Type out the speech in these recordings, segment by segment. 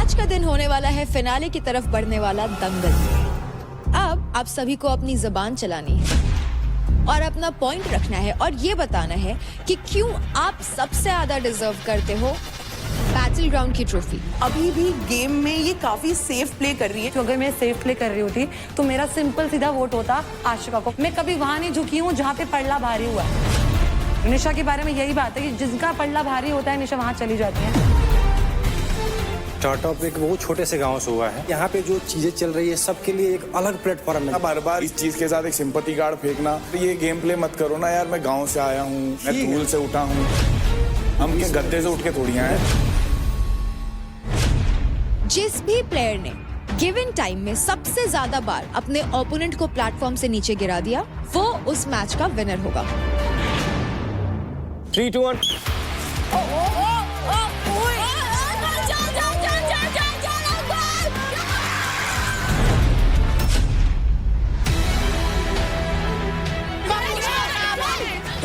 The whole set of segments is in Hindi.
आज का दिन होने वाला है फिनाले की तरफ बढ़ने वाला दंगल। अब आप सभी को अपनी जबान चलानी है और अपना पॉइंट रखना है और ये बताना है कि क्यों आप सबसे ज्यादा डिजर्व करते हो बैटल ग्राउंड की ट्रॉफी। अभी भी गेम में ये काफी सेफ प्ले कर रही है। तो अगर मैं सेफ प्ले कर रही होती तो मेरा सिंपल सीधा वोट होता आशिका को। मैं कभी वहां नहीं झुकी हूँ जहाँ पे पल्ला भारी हुआ है। निशा के बारे में यही बात है कि जिसका पल्ला भारी होता है निशा वहां चली जाती है। स्टार्टअप एक बहुत छोटे से गांव से हुआ है। यहाँ पे जो चीजें चल रही है सबके लिए एक अलग प्लेटफॉर्म है। बार बार इस चीज के साथ एक सिंपैथी कार्ड फेंकना, ये गेम प्ले मत करो ना यार। मैं गांव से आया हूँ, मैं धूल से उठा हूँ, हम के गद्दे से उठ के थोड़ी आए। जिस भी प्लेयर ने गिवन टाइम में सबसे ज्यादा बार अपने ओपोनेंट को प्लेटफॉर्म से नीचे गिरा दिया वो उस मैच का विनर होगा। 3, 2, 1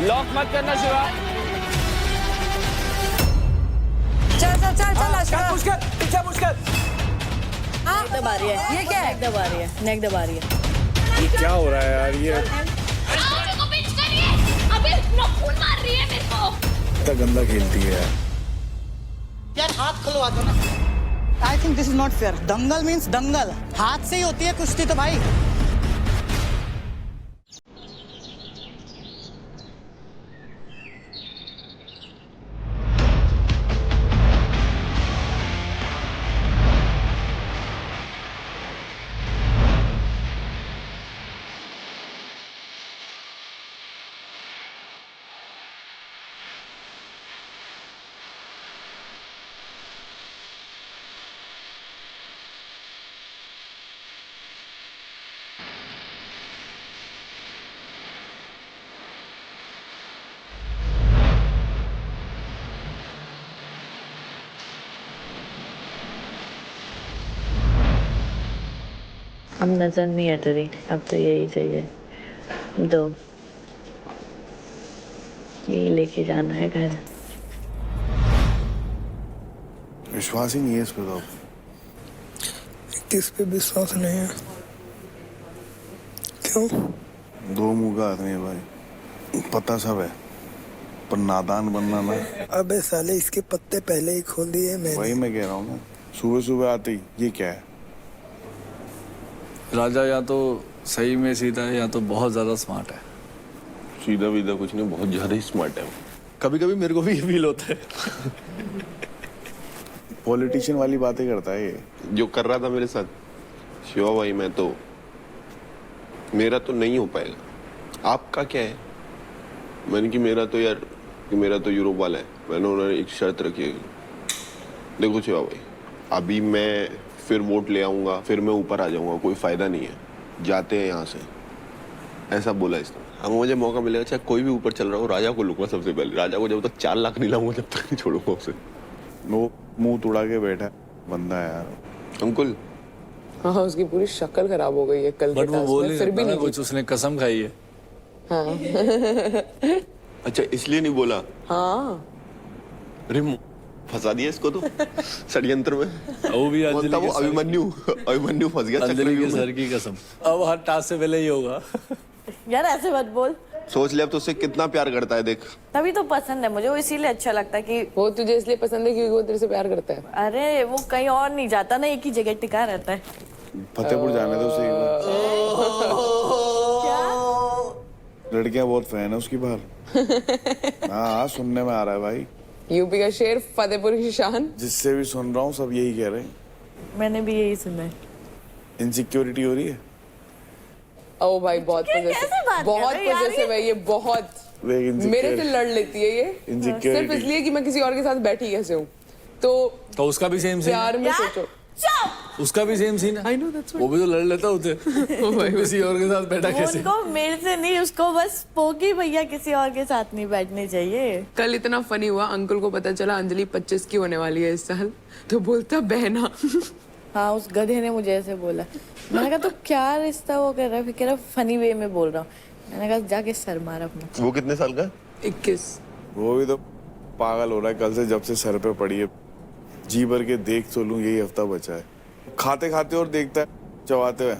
लॉक मत करना शिवा। चल पुश कर, पीछे पुश कर। दबा रही है। ये क्या है? नेक दबा रही है, नेक दबा रही है। ये क्या हो रहा है यार? ये मेरे को पिच करिए। अबे खून मार रही है मेरे को। इतना गंदा खेलती है यार। यार हाथ खुलवा दो ना। I think this is not fair. दंगल मीन्स दंगल, हाथ से ही होती है कुश्ती तो भाई। अब नजर नहीं हट रही, अब तो यही चाहिए। दो यही लेके जाना है घर। विश्वास ही नहीं है इस पे तो। किस पे विश्वास नहीं है? क्यों? दो मुंह का आदमी है भाई, पता सब है पर नादान बनना ना। अबे साले इसके पत्ते पहले ही खोल दिए मैंने। वही मैं कह रहा हूँ ना, सुबह सुबह आते ही ये क्या है। राजा या तो सही में सीधा है या तो बहुत ज्यादा स्मार्ट है। सीधा वीधा कुछ नहीं, बहुत ज्यादा ही स्मार्ट है। कभी कभी मेरे को भी फील होता है। पॉलिटिशियन वाली बातें करता है ये। जो कर रहा था मेरे साथ शिवा भाई, मैं तो मेरा तो नहीं हो पाएगा। आपका क्या है? मैंने कि मेरा तो यार कि मेरा तो यूरोप वाला है। मैंने उन्होंने एक शर्त रखी है, देखो शिवा भाई अभी मैं फिर वोट ले आऊंगा, फिर मैं ऊपर आ जाऊंगा, कोई फायदा नहीं है, जाते हैं यहाँ से, ऐसा बोला इसने। अब मुझे मौका मिलेगा चाहे कोई भी ऊपर चल रहा हो, राजा को लूंगा सबसे पहले। राजा को जब तक 4 लाख नहीं लाऊंगा जब तक नहीं छोड़ूंगा उसे। वो मुंह तुड़ा के बैठा बंदा है यार। अंकुल हाँ उसकी पूरी शक्ल खराब हो गई है कल के बट वो टास्क बोल में, नहीं फिर भी सकता ना नहीं कुछ, उसने कसम खाई है। हाँ अच्छा इसलिए नहीं बोला। हाँ अरे फंसा दिया इसको तो षड्यंत्र में। वो भी अंजलि वो अभिमन्यु फंस गया अंजलि के चक्कर सर की कसम। अब हर टास्क से पहले ही होगा। यार ऐसे मत बोल। सोच ले अब तो उससे कितना प्यार करता है, देख। तभी तो पसंद है मुझे, वो इसीलिए अच्छा लगता है कि वो तुझे इसलिए पसंद है क्योंकि वो तेरे से प्यार करता है। अरे वो कहीं और नहीं जाता ना, एक ही जगह टिका रहता है। फतेहपुर जाने दो उसे एक बार। लड़कियां बहुत फैन है उसकी बाहर। हाँ सुनने में आ रहा है भाई। यूपी का शेर, फतेहपुर की शान। जिससे भी सुन रहा हूँ सब यही कह रहे हैं। मैंने भी यही सुना है। इनसिक्योरिटी हो रही है। ओ भाई बहुत पॉजिटिव है ये, बहुत मेरे से लड़ लेती है ये, सिर्फ इसलिए कि मैं किसी और के साथ बैठी कैसे हूँ। तो उसका भी सेम सीन है। प्यार में सोचो, उसका भी सेम सीन है। I know, that's right. वो भी तो लड़ लेता होते। किसी और के साथ बैठा कैसे? उनको मेरे से नहीं, उसको बस पोगी भैया किसी और के साथ नहीं बैठने चाहिए। कल इतना फनी हुआ, अंकल को पता चला अंजलि 25 की होने वाली है इस साल, तो बोलता बहना। हाँ उस गधे ने मुझे ऐसे बोला। मैंने कहा तो क्या रिश्ता वो कर रहा है, फिर कह रहा फनी वे में बोल रहा हूँ। मैंने कहा जाके सर मार अपना। वो कितने साल का? 21। वो भी तो पागल हो रहा है कल से, जब से सर पे पड़ी है। जी भर के देख तो लूं, यही हफ्ता बचा है। खाते खाते और देखता है चबाते हुए।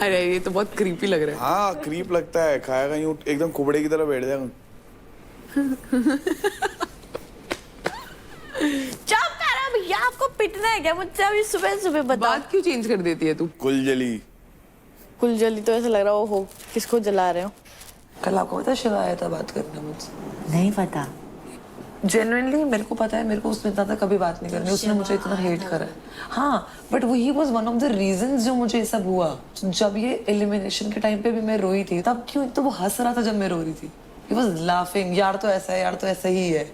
अरे ये तो बहुत क्रीपी लग रहा है। हाँ क्रीप लगता है, खाएगा यूं एकदम कुबड़े की तरह बैठ जाएगा। चुप कर भैया, आपको पिटना है क्या मुझसे अभी सुबह सुबह? बता। बात क्यों चेंज कर देती है तू? कुलजली तो ऐसा लग रहा हो किसको जला रहे हो? कल आपको पता शिवा आया था बात करने मुझसे? नहीं पता। जेन्युइनली मेरे को पता है, मेरे को उसने इतना कभी बात नहीं करनी, उसने मुझे इतना हेट करा है। हाँ बट वही was one of the reasons जो मुझे ये सब हुआ। जब ये एलिमिनेशन के टाइम पे भी मैं रोई थी, तब क्यों तो वो हंस रहा था जब मैं रो रही थी। ही वाज लाफिंग, यार तो ऐसा है, यार तो ऐसा ही है।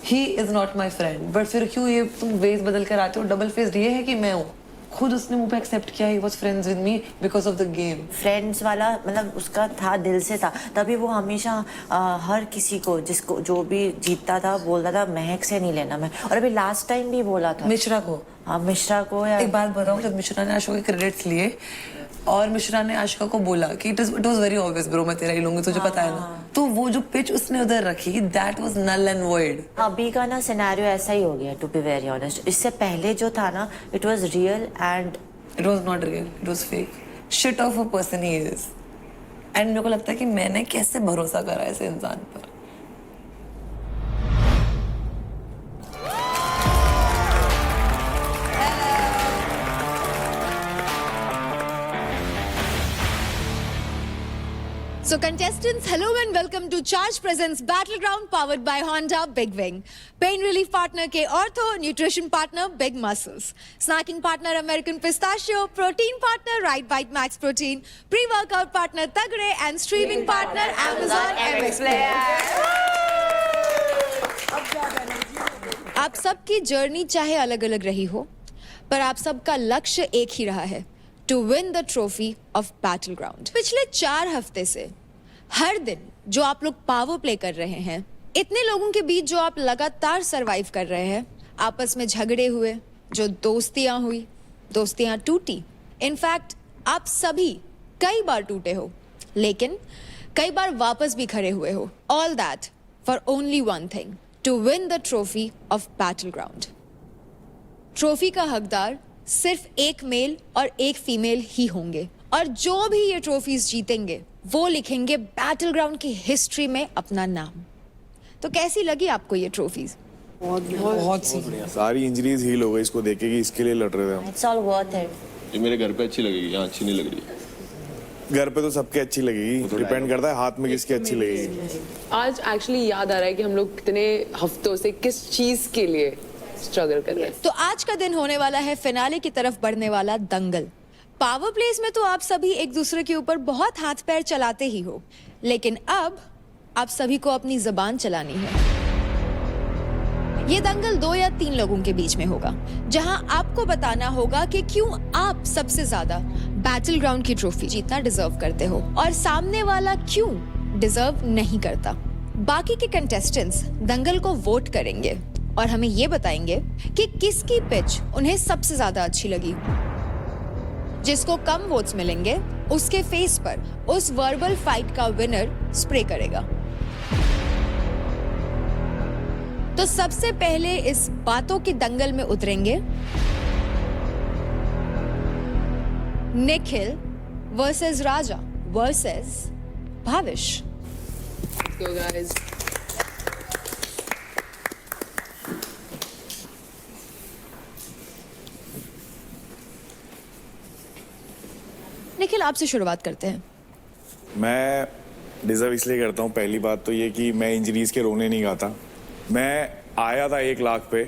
He is not my friend. But फिर क्यों ये तुम वेज बदल कर आते हो? डबल फेस्ड ये है कि मैं हूँ। खुद उसने मुझे एक्सेप्ट किया, he was friends with me because of the game. Friends वाला मतलब उसका था, दिल से था। तभी वो हमेशा हर किसी को जिसको जो भी जीतता था बोलता था महक से नहीं लेना मैं। और अभी लास्ट टाइम भी बोला था मिश्रा को। हाँ मिश्रा को। या एक बात बताऊं, जब मिश्रा ने आशिका के क्रेडिट्स लिए और मिश्रा ने आशिका को बोला कि it was very obvious bro, मैं तेरा ही लूंगी, तुझे पता है ना। तो वो जो पिच उसने उधर रखी, that was null and void. अभी का ना सिनेरियो ऐसा ही हो गया टू बी वेरी ऑनेस्ट। इससे पहले जो था ना, it was real and it was not real, it was fake. Shit of a person he is. And मेरे को लगता है कि मैंने कैसे भरोसा करा ऐसे इंसान पर। So contestants, hello and welcome to Charge Presents Battleground powered by Honda Big Wing. Pain relief partner K Ortho, nutrition partner Big Muscles, snacking partner American Pistachio, protein partner Right Bite Max Protein, pre-workout partner Tagre and streaming partner Amazon MX Player. आप सबकी जर्नी चाहे अलग-अलग रही हो, पर आप सबका लक्ष्य एक ही रहा है, to win the trophy of Battleground. पिछले 4 हफ्ते से हर दिन जो आप लोग पावर प्ले कर रहे हैं, इतने लोगों के बीच जो आप लगातार सरवाइव कर रहे हैं, आपस में झगड़े हुए, जो दोस्तियां हुई, दोस्तियां टूटी। इनफैक्ट आप सभी कई बार टूटे हो, लेकिन कई बार वापस भी खड़े हुए हो। All that for only one thing, to win the trophy of Battleground. Trophy का हकदार सिर्फ एक मेल और एक फीमेल ही होंगे, और जो भी ये ट्रॉफीज जीतेंगे वो लिखेंगे बैटलग्राउंड की हिस्ट्री में अपना नाम। तो कैसी लगी आपको ये ट्रॉफीज? बहुत सी। सारी इंजरीज हील हो गई इसको देख के कि इसके लिए लड़ रहे थे हम। It's all worth it. ये मेरे घर पे अच्छी लगेगी, यहाँ अच्छी नहीं लग रही। घर पे तो सबके अच्छी लगेगी, डिपेंड करता है हाथ में किसकी अच्छी लगेगी। आज एक्चुअली याद आ रहा है कि हम लोग कितने हफ्तों से किस चीज के लिए स्ट्रगल कर रहे हैं। तो आज का दिन होने वाला है फिनाले की तरफ बढ़ने वाला दंगल। पावर प्लेस में तो आप सभी एक दूसरे के ऊपर बहुत हाथ पैर चलाते ही हो, लेकिन अब आप सभी को अपनी जुबान चलानी है। ये दंगल 2 या 3 लोगों के बीच में होगा, जहां आपको बताना होगा कि क्यों आप सबसे ज्यादा बैटल ग्राउंड की ट्रॉफी जीतना डिजर्व करते हो और सामने वाला क्यों डिजर्व नहीं करता। बाकी के कंटेस्टेंट्स दंगल को वोट करेंगे और हमें ये बताएंगे कि किसकी पिच उन्हें सबसे ज्यादा अच्छी लगी। जिसको कम वोट्स मिलेंगे उसके फेस पर उस वर्बल फाइट का विनर स्प्रे करेगा। तो सबसे पहले इस बातों के दंगल में उतरेंगे Nikhil versus Raja versus Bhavish. So guys, Nikhil आपसे शुरुआत करते हैं। मैं डिजर्व इसलिए करता हूँ, पहली बात तो ये कि मैं इंजरीज के रोने नहीं गाता। मैं आया था 1 लाख पे,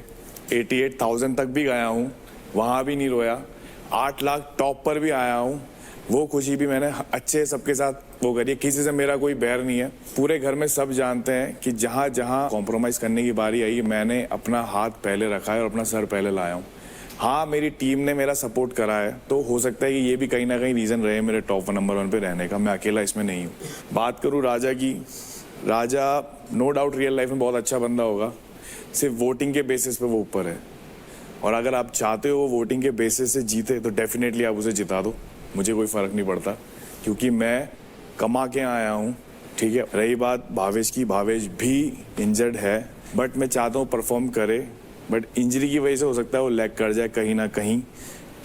88,000 तक भी गया हूँ, वहाँ भी नहीं रोया। 8 लाख टॉप पर भी आया हूँ, वो खुशी भी मैंने अच्छे सबके साथ वो करी। किसी से मेरा कोई बैर नहीं है। पूरे घर में सब जानते हैं कि जहाँ जहाँ कॉम्प्रोमाइज करने की बारी आई, मैंने अपना हाथ पहले रखा है और अपना सर पहले लाया हूँ। हाँ, मेरी टीम ने मेरा सपोर्ट करा है, तो हो सकता है कि ये भी कहीं ना कहीं रीज़न रहे मेरे टॉप नंबर 1 पे रहने का। मैं अकेला इसमें नहीं हूँ। बात करूँ राजा की, राजा नो डाउट रियल लाइफ में बहुत अच्छा बंदा होगा, सिर्फ वोटिंग के बेसिस पे वो ऊपर है। और अगर आप चाहते हो वो वोटिंग के बेसिस से जीते तो डेफिनेटली आप उसे जिता दो, मुझे कोई फ़र्क नहीं पड़ता, क्योंकि मैं कमा के आया हूँ, ठीक है। रही बात भावेश की, भावेश भी इंजर्ड है, बट मैं चाहता हूँ परफॉर्म करे, बट इंजरी की वजह से हो सकता है वो लैग कर जाए कहीं ना कहीं।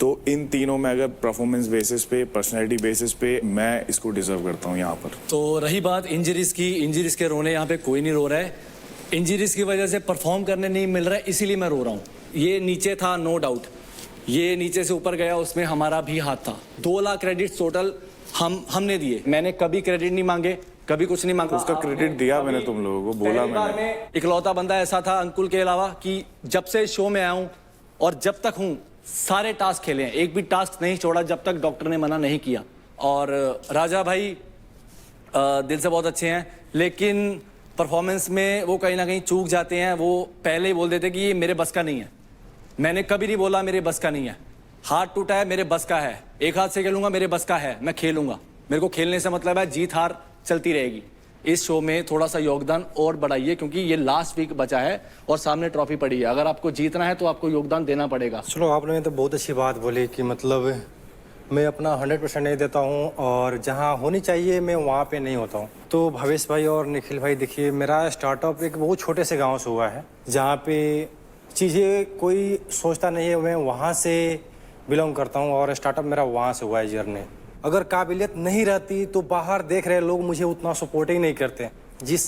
तो इन तीनों में अगर परफॉर्मेंस बेसिस पे, पर्सनैलिटी बेसिस पे, मैं इसको डिजर्व करता हूँ यहाँ पर। तो रही बात इंजरीज की, इंजरीज के रोने यहाँ पे कोई नहीं रो रहा है। इंजरीज की वजह से परफॉर्म करने नहीं मिल रहा है, इसीलिए मैं रो रहा हूँ। ये नीचे था, नो डाउट, ये नीचे से ऊपर गया, उसमें हमारा भी हाथ था। 2 लाख क्रेडिट टोटल हमने दिए। मैंने कभी क्रेडिट नहीं मांगे, कभी कुछ नहीं मांगा। उसका क्रेडिट दिया मैंने तुम लोगों को, बोला मैंने। इकलौता बंदा ऐसा था अंकुल के अलावा कि जब से शो में आया हूँ और जब तक हूँ सारे टास्क खेले हैं, एक भी टास्क नहीं छोड़ा जब तक डॉक्टर ने मना नहीं किया। और राजा भाई दिल से बहुत अच्छे हैं, लेकिन परफॉर्मेंस में वो कहीं ना कहीं चूक जाते हैं। वो पहले ही बोल देते कि ये मेरे बस का नहीं है। मैंने कभी नहीं बोला मेरे बस का नहीं है। हाथ टूटा है, मेरे बस का है। एक हाथ से खेलूंगा, मेरे बस का है, मैं खेलूंगा। मेरे को खेलने से मतलब है, जीत हार चलती रहेगी। इस शो में थोड़ा सा योगदान और बढ़ाइए, क्योंकि ये लास्ट वीक बचा है और सामने ट्रॉफी पड़ी है। अगर आपको जीतना है तो आपको योगदान देना पड़ेगा। चलो, आपने तो बहुत अच्छी बात बोली कि मतलब मैं अपना 100% नहीं देता हूँ और जहाँ होनी चाहिए मैं वहाँ पे नहीं होता हूँ। तो भावेश भाई और निखिल भाई, देखिए मेरा स्टार्टअप एक बहुत छोटे से गाँव से हुआ है, जहाँ पे चीज़ें कोई सोचता नहीं है। मैं वहाँ से बिलोंग करता हूँ और स्टार्टअप मेरा वहाँ से हुआ है जर्नी। अगर काबिलियत नहीं रहती तो बाहर देख रहे लोग मुझे उतना सपोर्ट ही नहीं करते। जिस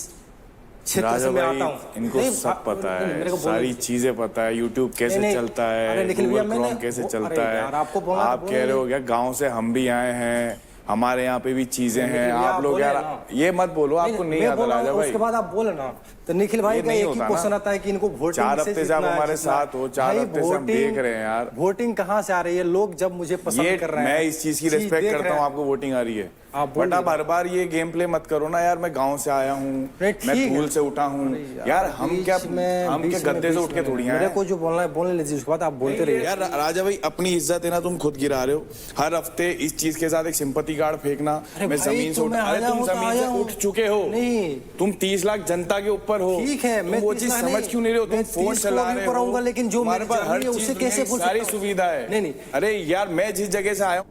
क्षेत्र से मैं आता हूँ, इनको सब पता है, सारी चीजें पता है, यूट्यूब कैसे चलता है, गूगल क्रोम कैसे चलता है। आप कह रहे हो क्या गाँव से हम भी आए हैं, हमारे यहाँ पे भी चीजें हैं। आप लोग यार ये मत बोलो, आपको नहीं आता राजा भाई। उसके बाद आप बोले ना, तो निखिल भाई का एक ही क्वेश्चन आता है कि इनको वोटिंग 4 हफ्ते से आप हमारे साथ हो, 4 हफ्ते से हम देख रहे हैं यार। वोटिंग कहाँ से आ रही है? लोग जब मुझे पसंद कर रहे हैं, मैं इस चीज की रिस्पेक्ट करता हूँ, आपको वोटिंग आ रही है, बट आप हर बार ये गेम प्ले मत करो ना यार। मैं गाँव से आया हूँ, मैं धूल से उठा हूँ यार। हम क्या गद्दे से उठ के थोड़ी आए? मेरे को जो बोलना है बोलने लीजिए, उसके बाद आप बोलते रहिए यार। राजा भाई, अपनी इज्जत है ना, तुम खुद गिरा रहे हो हर हफ्ते इस चीज के साथ। एक सिंपैथी कार्ड फेंकना, मैं जमीन से उठ, अरे तुम जमीन से उठ चुके हो, तुम 30 लाख जनता के ऊपर हो। ठीक है, मैं वो चीज समझ क्यों नहीं रहे हो? तुम फोन चला रहे हो, लेकिन जो हमारे पास हर चीज कैसे सारी सुविधा है। नहीं, अरे यार, मैं जिस जगह से आया हूँ,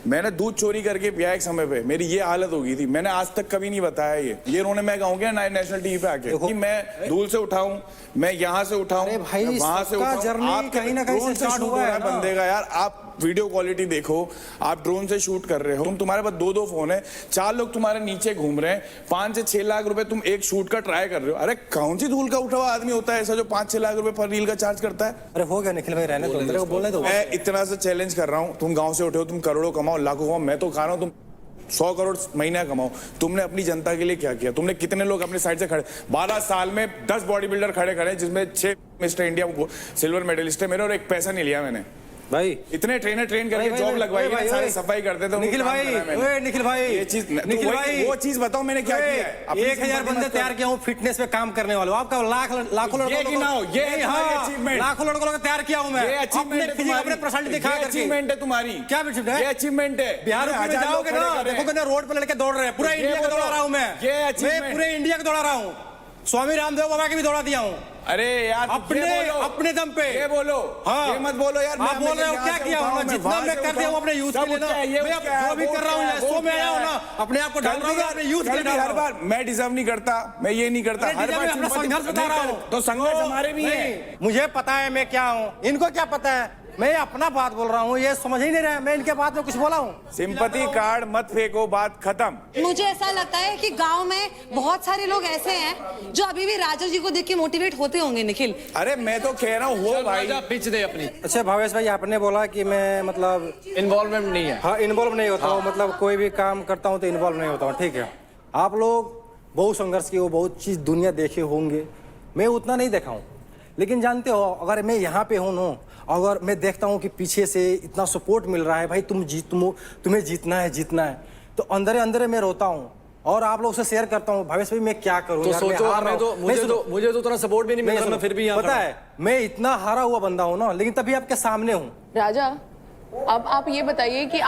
मैंने दूध चोरी करके पिया एक समय पे, मेरी ये हालत हो गई थी। मैंने आज तक कभी नहीं बताया ये रोने मैं कहूँगा नेशनल टीवी पे आके कि मैं धूल से उठाऊं, मैं यहाँ से उठाऊं, वहां से उठाऊं। आप कहीं ना कहीं से स्टार्ट हुआ है बंदे का यार। आप वीडियो क्वालिटी देखो, आप ड्रोन से शूट कर रहे हो, तुम्हारे पास 2 फोन है, 4 लोग तुम्हारे नीचे घूम रहे हैं, 5 से 6 लाख रुपए तुम एक शूट का ट्राई कर रहे हो। अरे कौन सी धूल का उठा हुआ आदमी होता है ऐसा जो 5-6 लाख रुपए पर रील का चार्ज करता है? अरे हो गया निखिल भाई, रहने दो, मेरे को बोलने दो। मैं इतना सा चैलेंज कर रहा हूँ, तुम गाँव से उठे हो, तुम करोड़ों कमाओ, लाखों कमाओ, मैं तो खा रहा हूँ, तुम 100 करोड़ महीना कमाओ। तुमने अपनी जनता के लिए क्या किया? तुमने कितने लोग अपने साइड से खड़े? 12 साल में 10 बॉडी बिल्डर खड़े, जिसमें 6 मिस्टर इंडिया सिल्वर मेडलिस्ट है मेरे, और एक पैसा नहीं लिया मैंने भाई। इतने ट्रेन करके जॉब लगवाई है, सारे सफाई करते थे। निखिल भाई, निखिल भाई, ये चीज, निखिल भाई, वो चीज बताओ मैंने क्या किया है। 1000 बंदे तैयार किया हूँ फिटनेस पे काम करने वाले। आपका लाखों लड़कों ये लाखों लड़कों को तैयार किया हूँ मैं। अपने पर्सनालिटी दिखा करके। अचीवमेंट है तुम्हारी। क्या अचीवमेंट है? ये अचीवमेंट है। बिहार में जाओगे ना, देखोगे ना रोड पे लड़के दौड़ रहे हैं। पूरा इंडिया को दौड़ा रहा हूँ मैं। पूरे इंडिया को दौड़ा रहा हूँ। स्वामी रामदेव बाबा की भी दौड़ा दिया हूँ। अरे यार, अपने दम पे ये बोलो। हाँ, ये मत बोलो यार। आप बोल रहे हो क्या किया हूँ? जितना मैं कर दिया हूँ अपने यूथ के लिए ना, मैं जो भी कर रहा हूँ शो में आया हूँ ना, अपने आप को डाल रहा हूँ अपने यूथ के लिए। हर बार मैं डिजर्व नहीं करता, मैं ये नहीं करता, हर बार अपना संघर्ष बता रहा हूँ। तो संघर्ष हमारे भी है। मुझे पता है मैं क्या हूँ, इनको क्या पता है? मैं अपना बात बोल रहा हूँ, ये समझ ही नहीं रहे। मैं इनके बात में कुछ बोला हूँ? सिंपैथी कार्ड मत फेंको, बात खत्म। मुझे ऐसा लगता है कि गांव में बहुत सारे लोग ऐसे हैं जो अभी भी राजा जी को देख के मोटिवेट होते होंगे। निखिल, अरे मैं तो कह रहा हूँ, हो भाई पिच दे अपनी। अच्छा भावेश भाई, आपने बोला कि मैं मतलब इन्वॉल्वमेंट नहीं है। हाँ, इन्वॉल्व नहीं होता हूँ, मतलब कोई भी काम करता हूँ तो इन्वॉल्व नहीं होता हूँ। ठीक है, आप लोग बहुत संघर्ष किए हो, बहुत चीज दुनिया देखे होंगे, मैं उतना नहीं देखा हूँ। लेकिन जानते हो, अगर मैं यहाँ पे हूँ ना, अगर मैं देखता हूँ कि पीछे से इतना सपोर्ट मिल रहा है, भाई तुम्हें जीतना है, तो अंदर मैं रोता हूँ और आप लोग से शेयर करता हूँ। भावेश भाई, मैं क्या करूँ? तो सोचो, मुझे तो उतना सपोर्ट भी नहीं मिला, मैं फिर भी यहाँ पता है मैं इतना हारा हुआ बंदा हूँ ना, लेकिन तभी आपके सामने हूँ। राजा, अब आप ये बताइए कि